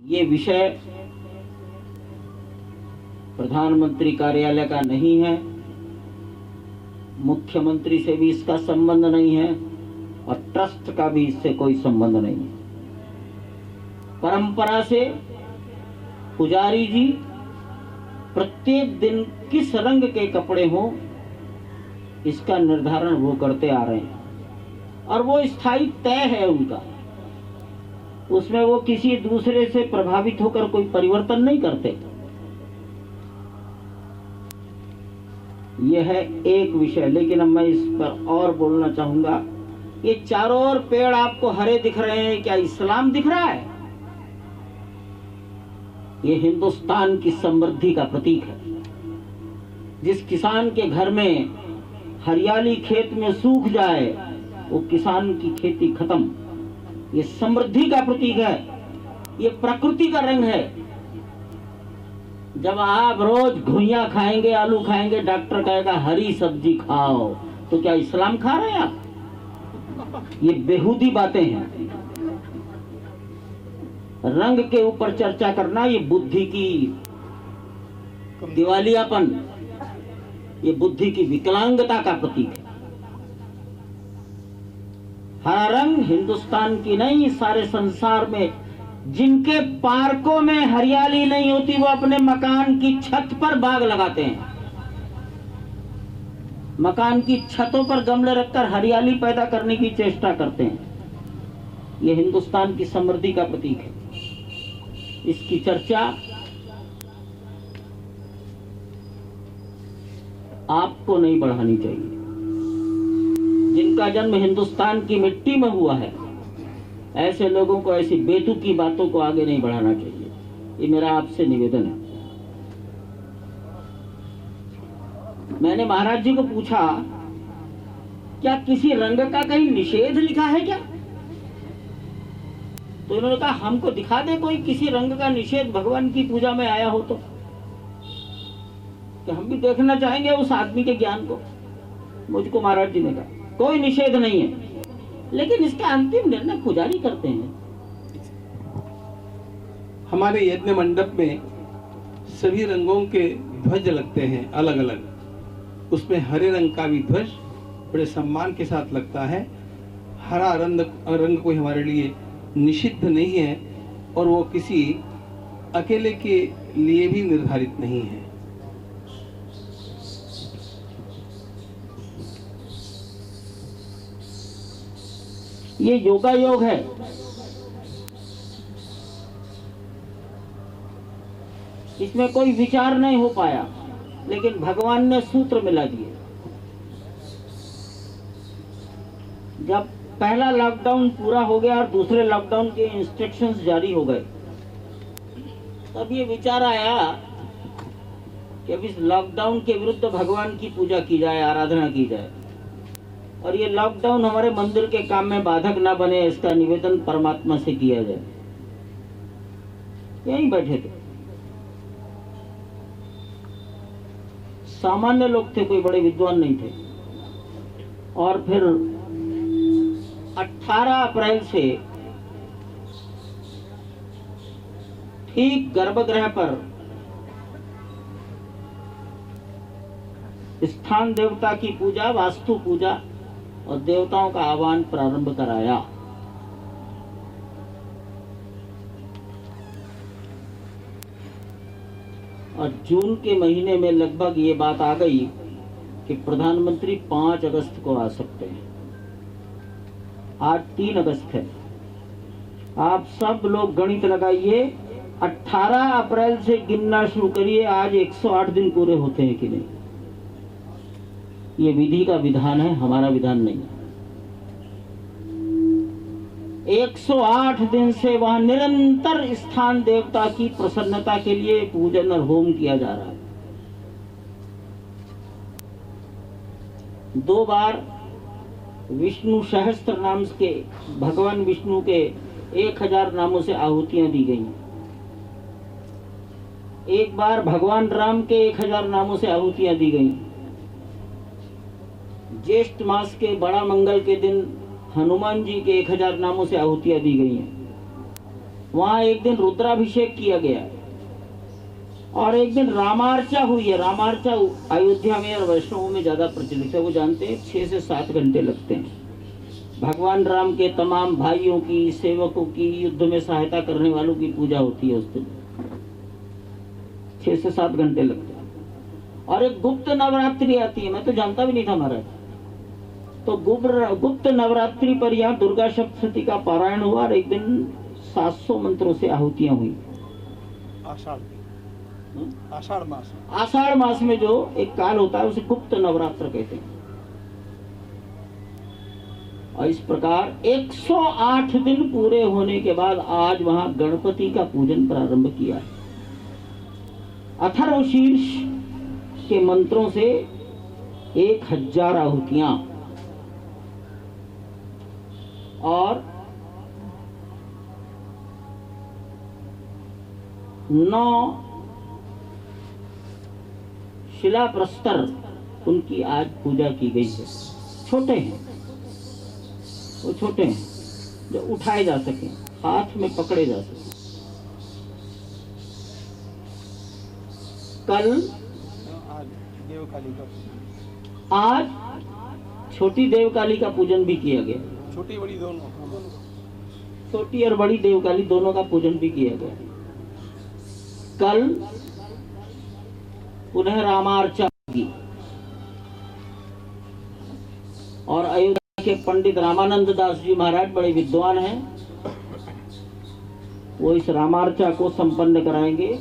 ये विषय प्रधानमंत्री कार्यालय का नहीं है, मुख्यमंत्री से भी इसका संबंध नहीं है और ट्रस्ट का भी इससे कोई संबंध नहीं है। परंपरा से पुजारी जी प्रत्येक दिन किस रंग के कपड़े हों इसका निर्धारण वो करते आ रहे हैं और वो स्थायी तय है उनका। उसमें वो किसी दूसरे से प्रभावित होकर कोई परिवर्तन नहीं करते। यह है एक विषय, लेकिन अब मैं इस पर और बोलना चाहूंगा। ये चारों ओर पेड़ आपको हरे दिख रहे हैं, क्या इस्लाम दिख रहा है? ये हिंदुस्तान की समृद्धि का प्रतीक है। जिस किसान के घर में हरियाली खेत में सूख जाए वो किसान की खेती खत्म। ये समृद्धि का प्रतीक है, ये प्रकृति का रंग है। जब आप रोज घुइयां खाएंगे, आलू खाएंगे, डॉक्टर कहेगा हरी सब्जी खाओ, तो क्या इस्लाम खा रहे हैं आप? ये बेहूदी बातें हैं। रंग के ऊपर चर्चा करना ये बुद्धि की दिवालियापन, ये बुद्धि की विकलांगता का प्रतीक है। हरा रंग हिंदुस्तान की नहीं, सारे संसार में जिनके पार्कों में हरियाली नहीं होती वो अपने मकान की छत पर बाग लगाते हैं। मकान की छतों पर गमले रखकर हरियाली पैदा करने की चेष्टा करते हैं। यह हिंदुस्तान की समृद्धि का प्रतीक है। इसकी चर्चा आपको नहीं बढ़ानी चाहिए। जिनका जन्म हिंदुस्तान की मिट्टी में हुआ है, ऐसे लोगों को ऐसी बेतुकी बातों को आगे नहीं बढ़ाना चाहिए। ये मेरा आपसे निवेदन है। मैंने महाराज जी को पूछा, क्या किसी रंग का कहीं निषेध लिखा है क्या? तो इन्होंने कहा हमको दिखा दे कोई किसी रंग का निषेध भगवान की पूजा में आया हो तो, कि हम भी देखना चाहेंगे उस आदमी के ज्ञान को। मुझको महाराज जी ने कहा कोई निषेध नहीं है, लेकिन इसका अंतिम निर्णय पुजारी करते हैं। हमारे यज्ञ मंडप में सभी रंगों के ध्वज लगते हैं अलग अलग। उसमें हरे रंग का भी ध्वज बड़े सम्मान के साथ लगता है। हरा रंग कोई हमारे लिए निषिद्ध नहीं है और वो किसी अकेले के लिए भी निर्धारित नहीं है। ये योगा योग है। इसमें कोई विचार नहीं हो पाया, लेकिन भगवान ने सूत्र मिला दिए। जब पहला लॉकडाउन पूरा हो गया और दूसरे लॉकडाउन के इंस्ट्रक्शंस जारी हो गए, तब ये विचार आया कि अब इस लॉकडाउन के विरुद्ध भगवान की पूजा की जाए, आराधना की जाए, और ये लॉकडाउन हमारे मंदिर के काम में बाधक ना बने, इसका निवेदन परमात्मा से किया जाए। यहीं बैठे थे, सामान्य लोग थे, कोई बड़े विद्वान नहीं थे। और फिर 18 अप्रैल से ठीक गर्भगृह पर स्थान देवता की पूजा, वास्तु पूजा और देवताओं का आह्वान प्रारंभ कराया। और जून के महीने में लगभग ये बात आ गई कि प्रधानमंत्री 5 अगस्त को आ सकते हैं। आज 3 अगस्त है। आप सब लोग गणित लगाइए, 18 अप्रैल से गिनना शुरू करिए। आज 108 दिन पूरे होते हैं कि नहीं? ये विधि का विधान है, हमारा विधान नहीं। 108 दिन से वहां निरंतर स्थान देवता की प्रसन्नता के लिए पूजन और होम किया जा रहा है। 2 बार विष्णु सहस्त्र नाम के, भगवान विष्णु के 1000 नामों से आहुतियां दी गई। एक बार भगवान राम के 1000 नामों से आहुतियां दी गई। ज्येष्ठ मास के बड़ा मंगल के दिन हनुमान जी के 1000 नामों से आहुतियां दी गई हैं। वहां एक दिन रुद्राभिषेक किया गया है और एक दिन रामार्चा हुई है। रामार्चा अयोध्या में और वैष्णव में ज्यादा प्रचलित है, वो जानते हैं 6 से 7 घंटे लगते हैं। भगवान राम के तमाम भाइयों की, सेवकों की, युद्ध में सहायता करने वालों की पूजा होती है उस दिन, 6 से 7 घंटे लगते हैं। और एक गुप्त नवरात्रि आती है, मैं तो जानता भी नहीं था महाराज। तो गुप्त नवरात्रि पर यहाँ दुर्गा सप्तशती का पारायण हुआ और एक दिन 700 मंत्रों से आहुतियां हुई। आषाढ़ मास में जो एक काल होता है उसे गुप्त नवरात्र कहते हैं। और इस प्रकार 108 दिन पूरे होने के बाद आज वहां गणपति का पूजन प्रारंभ किया है। अथर्वशीर्ष के मंत्रों से 1000 आहुतियां और 9 शिला प्रस्तर उनकी आज पूजा की गई है। छोटे हैं, वो छोटे हैं जो उठाए जा सके, हाथ में पकड़े जा सके। आज छोटी देवकाली का पूजन भी किया गया। छोटी बड़ी दोनों, छोटी और बड़ी देवकाली दोनों का पूजन भी किया गया। कल पुनः रामार्चा की और अयोध्या के पंडित रामानंद दास जी महाराज बड़े विद्वान हैं, वो इस रामार्चा को संपन्न कराएंगे।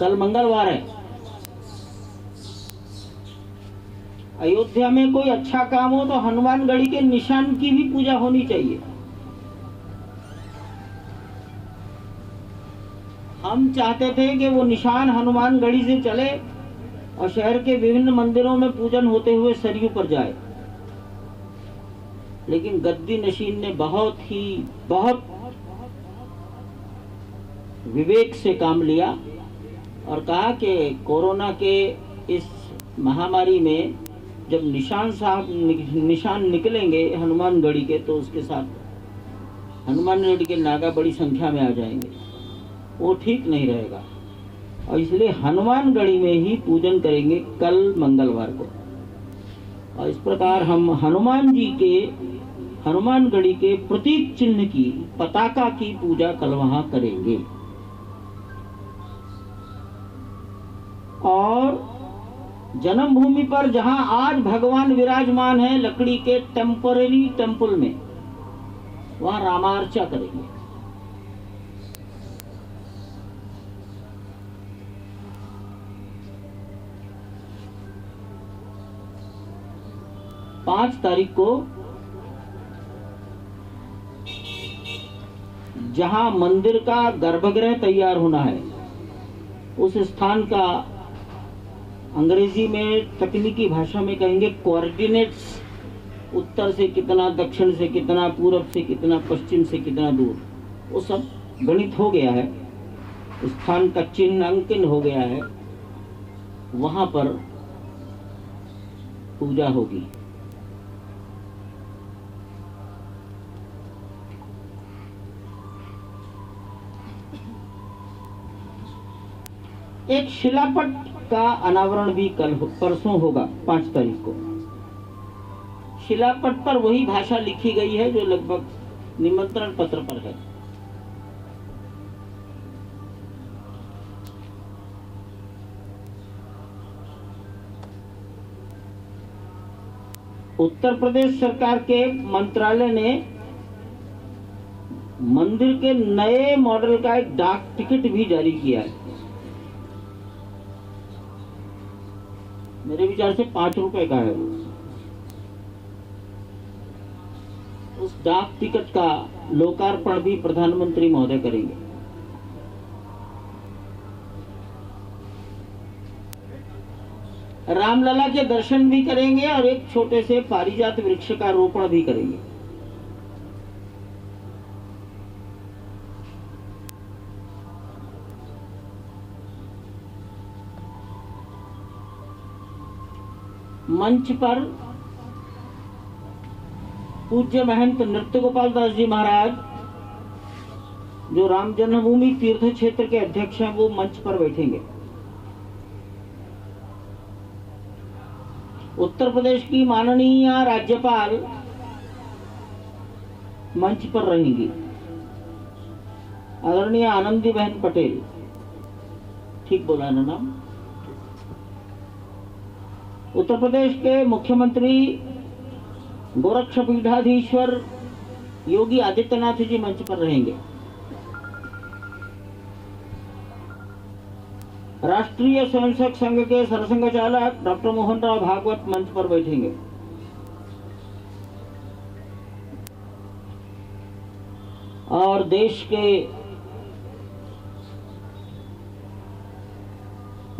कल मंगलवार है। अयोध्या में कोई अच्छा काम हो तो हनुमानगढ़ी के निशान की भी पूजा होनी चाहिए। हम चाहते थे कि वो निशान हनुमानगढ़ी से चले और शहर के विभिन्न मंदिरों में पूजन होते हुए सरयू पर जाए, लेकिन गद्दी नशीन ने बहुत विवेक से काम लिया और कहा कि कोरोना के इस महामारी में जब निशान निकलेंगे हनुमानगढ़ी के, तो उसके साथ हनुमानगढ़ी के नागा बड़ी संख्या में आ जाएंगे, वो ठीक नहीं रहेगा। और इसलिए हनुमानगढ़ी में ही पूजन करेंगे कल मंगलवार को। और इस प्रकार हम हनुमानगढ़ी के प्रतीक चिन्ह की, पताका की पूजा कल वहां करेंगे। और जन्मभूमि पर जहां आज भगवान विराजमान है लकड़ी के टेम्पररी टेम्पल में, वहां रामार्चा करेंगे। पांच तारीख को जहां मंदिर का गर्भगृह तैयार होना है, उस स्थान का अंग्रेजी में तकनीकी भाषा में कहेंगे कोऑर्डिनेट्स, उत्तर से कितना, दक्षिण से कितना, पूरब से कितना, पश्चिम से कितना दूर, वो सब गणित हो गया है। स्थान का चिन्ह अंकन हो गया है, वहां पर पूजा होगी। एक शिलापट का अनावरण भी परसों होगा 5 तारीख को। शिलापट पर वही भाषा लिखी गई है जो लगभग निमंत्रण पत्र पर है। उत्तर प्रदेश सरकार के मंत्रालय ने मंदिर के नए मॉडल का एक डाक टिकट भी जारी किया है। मेरे विचार से 5 रुपए का है। उस डाक टिकट का लोकार्पण भी प्रधानमंत्री महोदय करेंगे। रामलला के दर्शन भी करेंगे और एक छोटे से पारिजात वृक्ष का रोपण भी करेंगे। मंच पर पूज्य महंत नृत्य गोपाल दास जी महाराज, जो राम जन्मभूमि तीर्थ क्षेत्र के अध्यक्ष हैं, वो मंच पर बैठेंगे। उत्तर प्रदेश की माननीय राज्यपाल मंच पर रहेंगी, आदरणीय आनंदीबेन पटेल। ठीक बोला ना नाम? उत्तर प्रदेश के मुख्यमंत्री गोरक्षपीठाधीश्वर योगी आदित्यनाथ जी मंच पर रहेंगे। राष्ट्रीय स्वयंसेवक संघ के सरसंघ चालक डॉक्टर मोहन राव भागवत मंच पर बैठेंगे। और देश के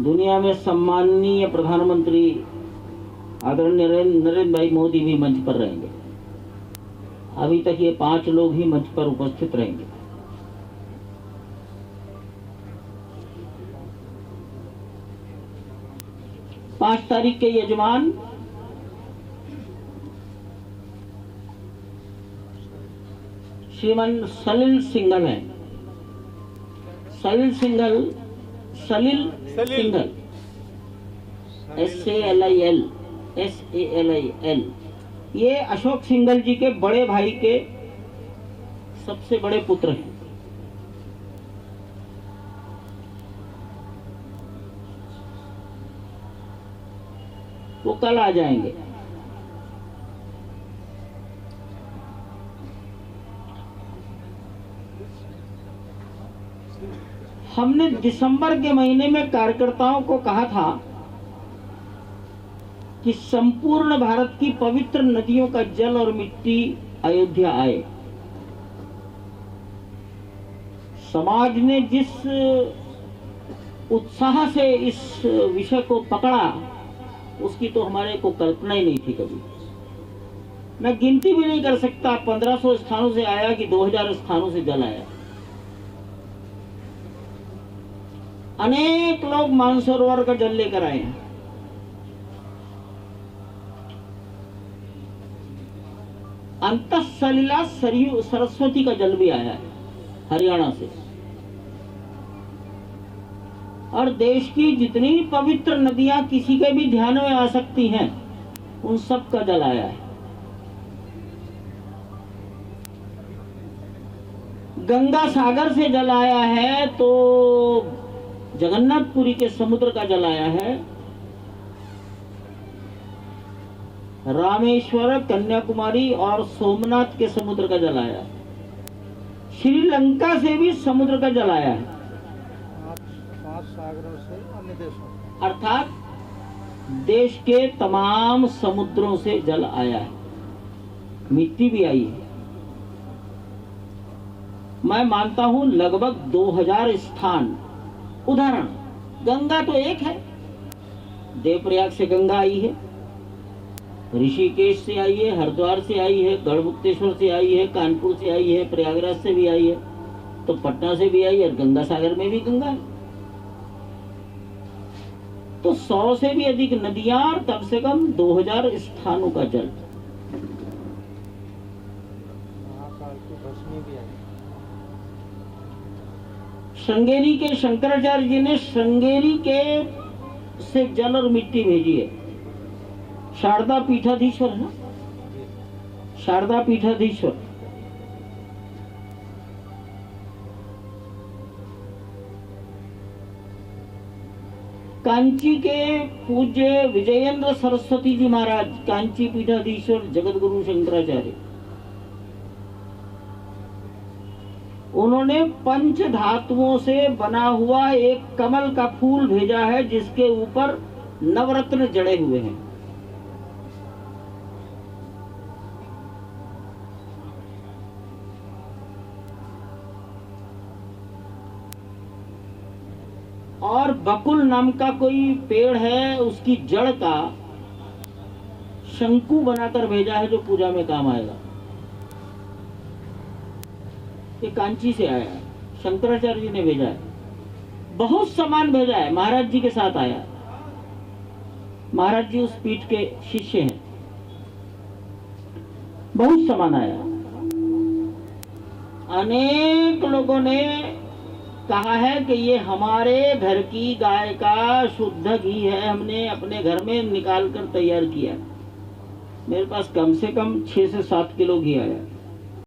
दुनिया में सम्माननीय प्रधानमंत्री आदरणीय नरेंद्र भाई मोदी भी मंच पर रहेंगे। अभी तक ये 5 लोग ही मंच पर उपस्थित रहेंगे। पांच तारीख के यजमान श्रीमान सलिल सिंघल हैं। सलिल सिंघल SALIL, ये अशोक सिंघल जी के बड़े भाई के सबसे बड़े पुत्र हैं। वो कल आ जाएंगे। हमने दिसंबर के महीने में कार्यकर्ताओं को कहा था कि संपूर्ण भारत की पवित्र नदियों का जल और मिट्टी अयोध्या आए। समाज ने जिस उत्साह से इस विषय को पकड़ा, उसकी तो हमारे को कल्पना ही नहीं थी कभी। मैं गिनती भी नहीं कर सकता 1500 स्थानों से आया कि 2000 स्थानों से जल आया। अनेक लोग मानसरोवर का जल लेकर आए हैं। अंतःसलिला सरयू सरस्वती का जल भी आया है हरियाणा से। और देश की जितनी पवित्र नदियां किसी के भी ध्यान में आ सकती हैं, उन सब का जल आया है। गंगा सागर से जल आया है, तो जगन्नाथपुरी के समुद्र का जल आया है। रामेश्वर, कन्याकुमारी और सोमनाथ के समुद्र का जल आया है। श्रीलंका से भी समुद्र का जल आया है। 5 सागरों से अन्य देशों, अर्थात देश के तमाम समुद्रों से जल आया है। मिट्टी भी आई है। मैं मानता हूं लगभग 2000 स्थान। उदाहरण, गंगा तो एक है, देवप्रयाग से गंगा आई है, ऋषिकेश से आई है, हरिद्वार से आई है, गढ़मुक्तेश्वर से आई है, कानपुर से आई है, प्रयागराज से भी आई है, तो पटना से भी आई है, और गंगा सागर में भी गंगा है। तो 100 से भी अधिक नदियां और कम से कम 2000 स्थानों का जल। महाकाल की भस्मी भी आई। श्रृंगेरी के शंकराचार्य जी ने श्रृंगेरी के से जल और मिट्टी भेजी है। शारदा पीठाधीश्वर है ना, शारदा पीठाधीश्वर। कांची के पूज्य विजयेंद्र सरस्वती जी महाराज, कांची पीठाधीश्वर जगतगुरु शंकराचार्य, उन्होंने पंच धातुओं से बना हुआ एक कमल का फूल भेजा है, जिसके ऊपर नवरत्न जड़े हुए हैं। और बकुल नाम का कोई पेड़ है, उसकी जड़ का शंकु बनाकर भेजा है, जो पूजा में काम आएगा। ये कांची से आया है, शंकराचार्य जी ने भेजा है। बहुत सामान भेजा है, महाराज जी के साथ आया है। महाराज जी उस पीठ के शिष्य हैं। बहुत सामान आया। अनेक लोगों ने कहा है कि ये हमारे घर की गाय का शुद्ध घी है, हमने अपने घर में निकाल कर तैयार किया। मेरे पास कम से कम 6 से 7 किलो घी आया।